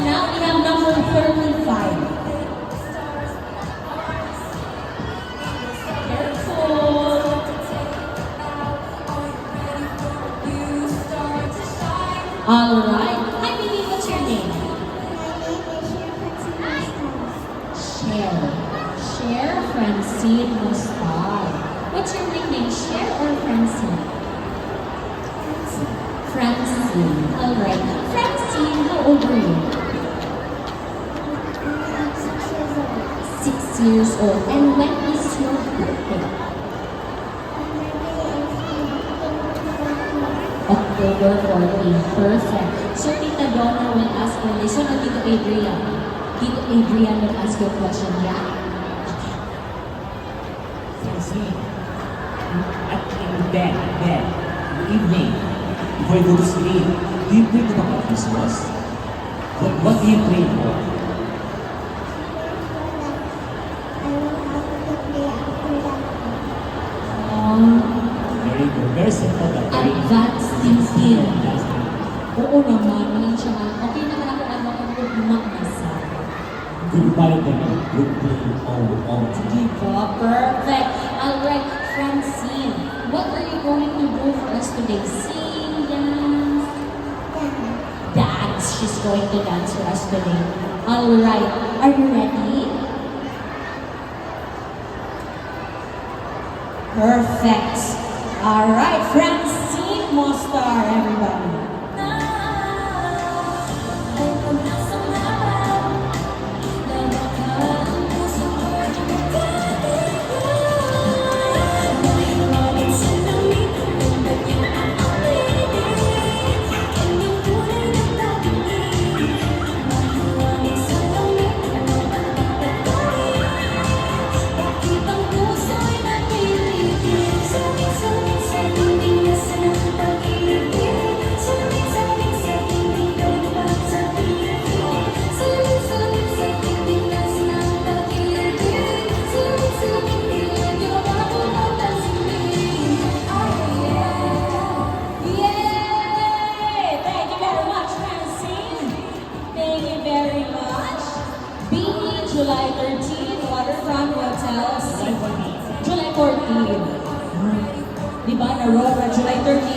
now we have number 35. Careful. Alright. Hi, baby. What's your name? Cher. Cher Francine Mustar. What's your nickname? Cher or Francine? Francine. Alright. Francine, how old are you? 6 years old. And when is your birthday? October 14. Perfect. So Tita Donna will ask you this. So Tito Adrian. Tito Adrian will ask you a question. Yeah? Francine, at in bed, evening, before you go to sleep, do you pray to the God Christmas? What do you pray for? Very good. Very simple, but very Advanced thinking. Oo naman. Walang siya. Okay naman ako kung magmasa. goodbye then. Good day all. Diba? Perfect. Alright, Francine. What are you going to do for us today? Sing, dance? Dance. She's going to dance for us today. Alright. Are you ready? Perfect. Alright, Francine Mustar, everybody. July 13, Waterfront Hotels. July 14. Diba, Aurora, July 13.